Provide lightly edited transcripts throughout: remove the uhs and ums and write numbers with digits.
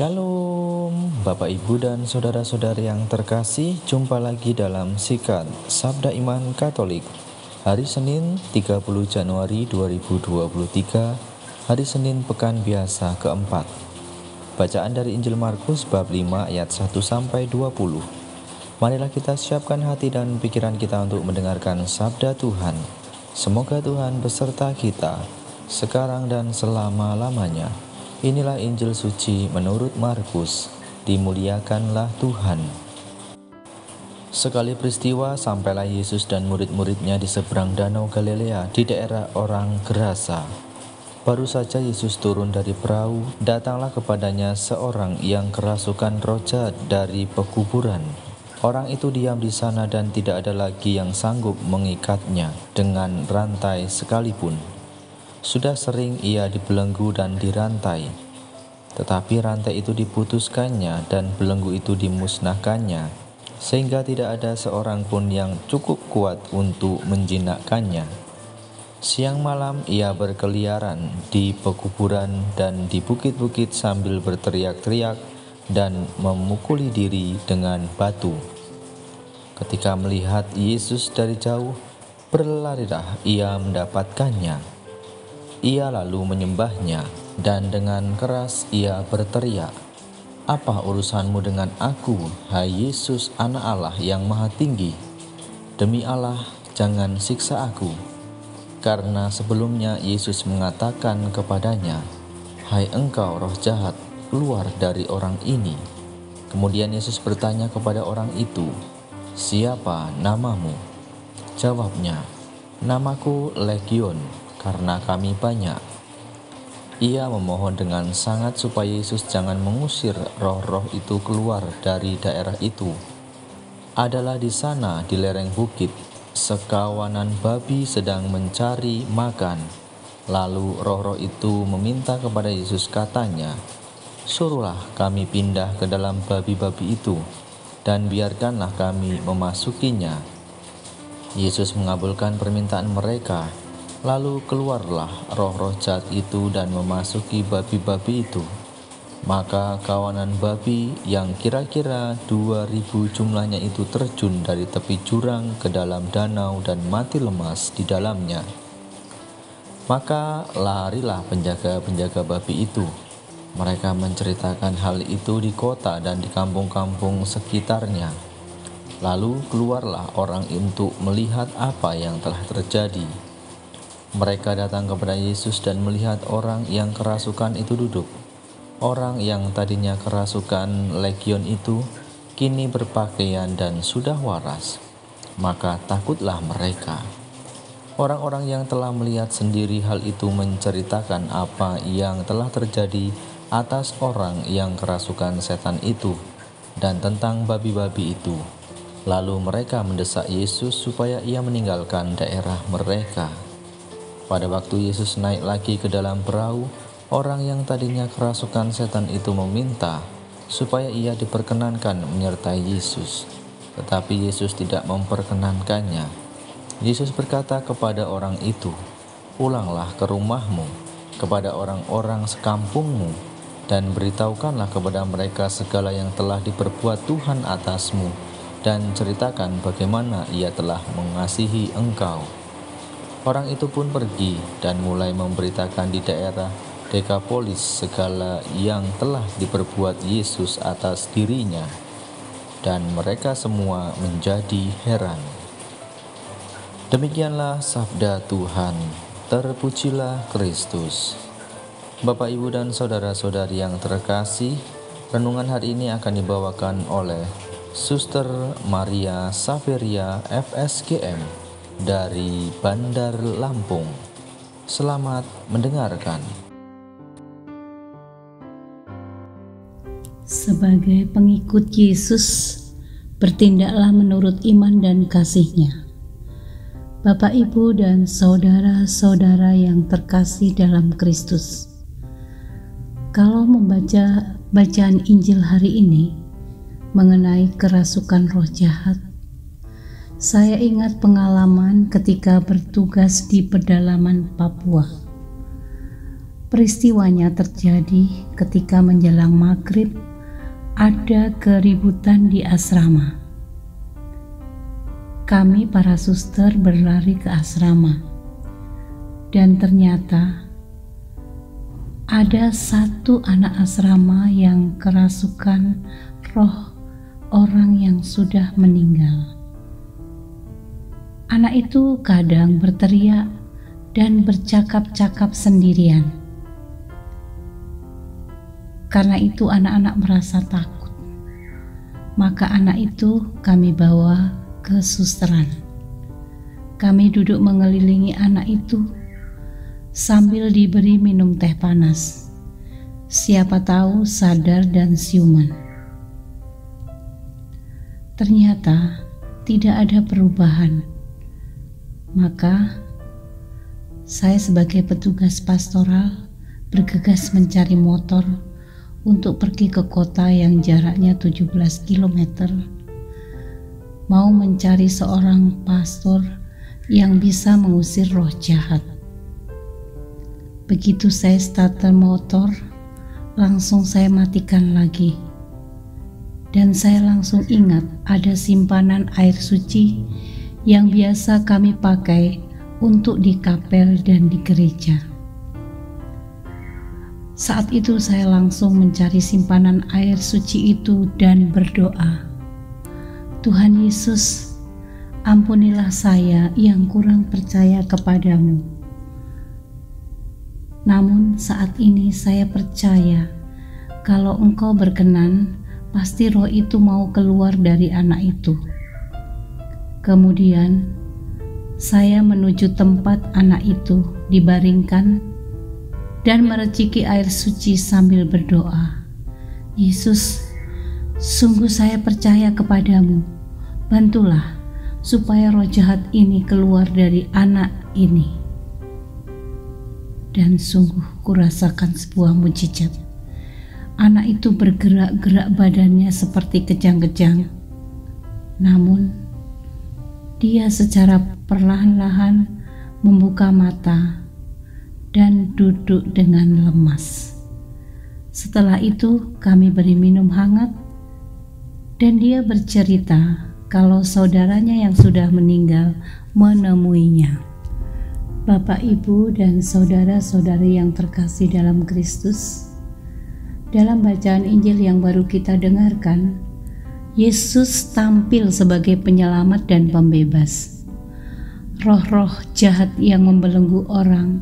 Shalom, Bapak Ibu dan saudara-saudari yang terkasih, jumpa lagi dalam Sikat Sabda Iman Katolik. Hari Senin 30 Januari 2023, hari Senin Pekan Biasa keempat. Bacaan dari Injil Markus bab 5 ayat 1-20. Marilah kita siapkan hati dan pikiran kita untuk mendengarkan sabda Tuhan. Semoga Tuhan beserta kita, sekarang dan selama-lamanya. Inilah Injil suci menurut Markus. Dimuliakanlah Tuhan. Sekali peristiwa, sampailah Yesus dan murid-muridnya di seberang danau Galilea di daerah orang Gerasa. Baru saja Yesus turun dari perahu, datanglah kepadanya seorang yang kerasukan roh jahat dari pekuburan. Orang itu diam di sana dan tidak ada lagi yang sanggup mengikatnya dengan rantai sekalipun. Sudah sering ia dibelenggu dan dirantai, tetapi rantai itu diputuskannya dan belenggu itu dimusnahkannya, sehingga tidak ada seorang pun yang cukup kuat untuk menjinakkannya. Siang malam ia berkeliaran di pekuburan dan di bukit-bukit sambil berteriak-teriak dan memukuli diri dengan batu. Ketika melihat Yesus dari jauh, berlarilah ia mendapatkannya. Ia lalu menyembahnya, dan dengan keras ia berteriak, "Apa urusanmu dengan aku, hai Yesus, Anak Allah yang Maha Tinggi? Demi Allah, jangan siksa aku." Karena sebelumnya Yesus mengatakan kepadanya, "Hai engkau roh jahat, keluar dari orang ini." Kemudian Yesus bertanya kepada orang itu, "Siapa namamu?" Jawabnya, "Namaku Legion, karena kami banyak." Ia memohon dengan sangat supaya Yesus jangan mengusir roh-roh itu keluar dari daerah itu. Adalah di sana, di lereng bukit, sekawanan babi sedang mencari makan. Lalu roh-roh itu meminta kepada Yesus, katanya, "Suruhlah kami pindah ke dalam babi-babi itu, dan biarkanlah kami memasukinya." Yesus mengabulkan permintaan mereka. Lalu keluarlah roh-roh jahat itu dan memasuki babi-babi itu. Maka kawanan babi yang kira-kira 2.000 jumlahnya itu terjun dari tepi jurang ke dalam danau dan mati lemas di dalamnya. Maka larilah penjaga-penjaga babi itu. Mereka menceritakan hal itu di kota dan di kampung-kampung sekitarnya. Lalu keluarlah orang untuk melihat apa yang telah terjadi. Mereka datang kepada Yesus dan melihat orang yang kerasukan itu duduk. Orang yang tadinya kerasukan legion itu kini berpakaian dan sudah waras. Maka takutlah mereka. Orang-orang yang telah melihat sendiri hal itu menceritakan apa yang telah terjadi atas orang yang kerasukan setan itu dan tentang babi-babi itu. Lalu mereka mendesak Yesus supaya ia meninggalkan daerah mereka. Pada waktu Yesus naik lagi ke dalam perahu, orang yang tadinya kerasukan setan itu meminta supaya ia diperkenankan menyertai Yesus. Tetapi Yesus tidak memperkenankannya. Yesus berkata kepada orang itu, "Pulanglah ke rumahmu, kepada orang-orang sekampungmu, dan beritahukanlah kepada mereka segala yang telah diperbuat Tuhan atasmu, dan ceritakan bagaimana ia telah mengasihi engkau." Orang itu pun pergi dan mulai memberitakan di daerah Dekapolis segala yang telah diperbuat Yesus atas dirinya, dan mereka semua menjadi heran. Demikianlah sabda Tuhan. Terpujilah Kristus. Bapak, Ibu, dan saudara-saudari yang terkasih, renungan hari ini akan dibawakan oleh Suster Maria Saveria FSGM dari Bandar Lampung. Selamat mendengarkan. Sebagai pengikut Yesus, bertindaklah menurut iman dan kasih-Nya. Bapak, Ibu, dan saudara-saudara yang terkasih dalam Kristus, kalau membaca bacaan Injil hari ini mengenai kerasukan roh jahat, saya ingat pengalaman ketika bertugas di pedalaman Papua. Peristiwanya terjadi ketika menjelang maghrib ada keributan di asrama. Kami para suster berlari ke asrama dan ternyata ada satu anak asrama yang kerasukan roh orang yang sudah meninggal. Anak itu kadang berteriak dan bercakap-cakap sendirian. Karena itu anak-anak merasa takut. Maka anak itu kami bawa ke susteran. Kami duduk mengelilingi anak itu sambil diberi minum teh panas. Siapa tahu sadar dan siuman. Ternyata tidak ada perubahan. Maka saya sebagai petugas pastoral bergegas mencari motor untuk pergi ke kota yang jaraknya 17 km. Mau mencari seorang pastor yang bisa mengusir roh jahat. Begitu saya starter motor, langsung saya matikan lagi. Dan saya langsung ingat ada simpanan air suci yang biasa kami pakai untuk di kapel dan di gereja. Saat itu saya langsung mencari simpanan air suci itu dan berdoa, Tuhan Yesus, ampunilah saya yang kurang percaya kepadamu. Namun saat ini saya percaya kalau Engkau berkenan, pasti roh itu mau keluar dari anak itu. Kemudian saya menuju tempat anak itu dibaringkan dan mereciki air suci sambil berdoa, Yesus, sungguh saya percaya kepadamu, bantulah supaya roh jahat ini keluar dari anak ini. Dan sungguh kurasakan sebuah mujizat. Anak itu bergerak-gerak badannya seperti kejang-kejang. Namun, dia secara perlahan-lahan membuka mata dan duduk dengan lemas. Setelah itu kami beri minum hangat dan dia bercerita kalau saudaranya yang sudah meninggal menemuinya. Bapak, Ibu, dan saudara-saudari yang terkasih dalam Kristus, dalam bacaan Injil yang baru kita dengarkan, Yesus tampil sebagai penyelamat dan pembebas. Roh-roh jahat yang membelenggu orang,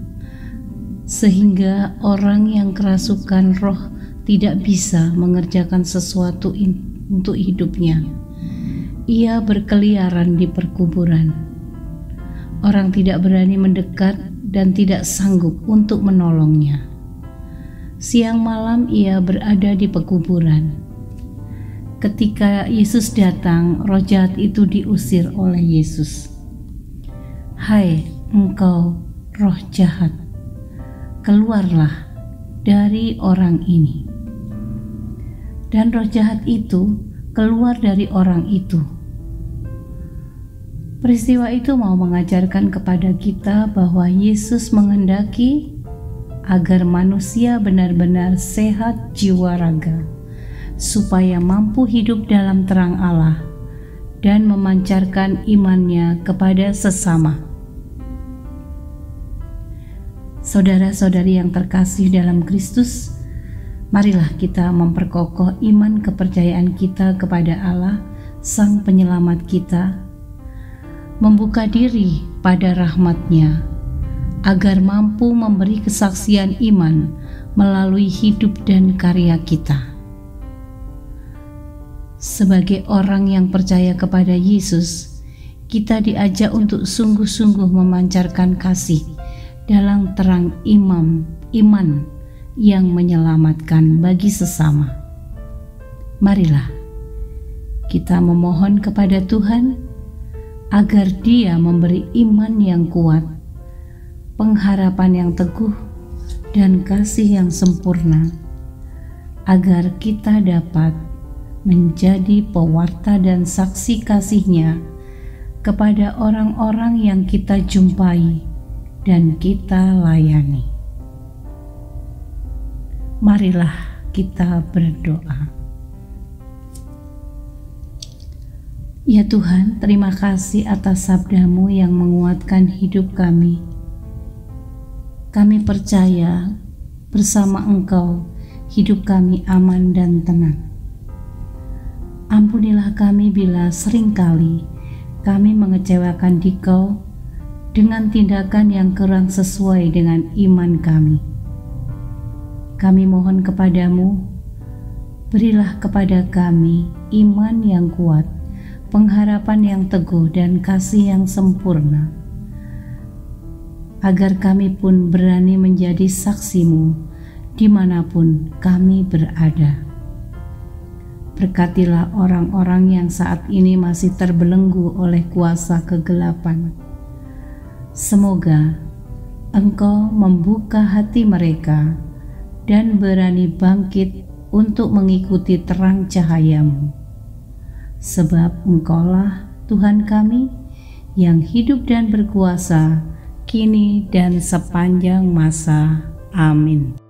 sehingga orang yang kerasukan roh tidak bisa mengerjakan sesuatu untuk hidupnya. Ia berkeliaran di perkuburan. Orang tidak berani mendekat dan tidak sanggup untuk menolongnya. Siang malam ia berada di pekuburan. Ketika Yesus datang, roh jahat itu diusir oleh Yesus. Hai engkau roh jahat, keluarlah dari orang ini. Dan roh jahat itu keluar dari orang itu. Peristiwa itu mau mengajarkan kepada kita bahwa Yesus menghendaki agar manusia benar-benar sehat jiwa raga, supaya mampu hidup dalam terang Allah dan memancarkan imannya kepada sesama. Saudara-saudari yang terkasih dalam Kristus, marilah kita memperkokoh iman kepercayaan kita kepada Allah, Sang Penyelamat kita, membuka diri pada rahmat-Nya, agar mampu memberi kesaksian iman melalui hidup dan karya kita. Sebagai orang yang percaya kepada Yesus, kita diajak untuk sungguh-sungguh memancarkan kasih dalam terang iman yang menyelamatkan bagi sesama. Marilah kita memohon kepada Tuhan agar Dia memberi iman yang kuat, pengharapan yang teguh, dan kasih yang sempurna, agar kita dapat menjadi pewarta dan saksi kasih-Nya kepada orang-orang yang kita jumpai dan kita layani. Marilah kita berdoa. Ya Tuhan, terima kasih atas sabda-Mu yang menguatkan hidup kami. Kami percaya bersama Engkau hidup kami aman dan tenang. Ampunilah kami bila seringkali kami mengecewakan Dikau dengan tindakan yang kurang sesuai dengan iman kami. Kami mohon kepadamu, berilah kepada kami iman yang kuat, pengharapan yang teguh dan kasih yang sempurna, agar kami pun berani menjadi saksi-Mu dimanapun kami berada. Berkatilah orang-orang yang saat ini masih terbelenggu oleh kuasa kegelapan. Semoga Engkau membuka hati mereka dan berani bangkit untuk mengikuti terang cahaya-Mu. Sebab Engkaulah Tuhan kami yang hidup dan berkuasa kini dan sepanjang masa. Amin.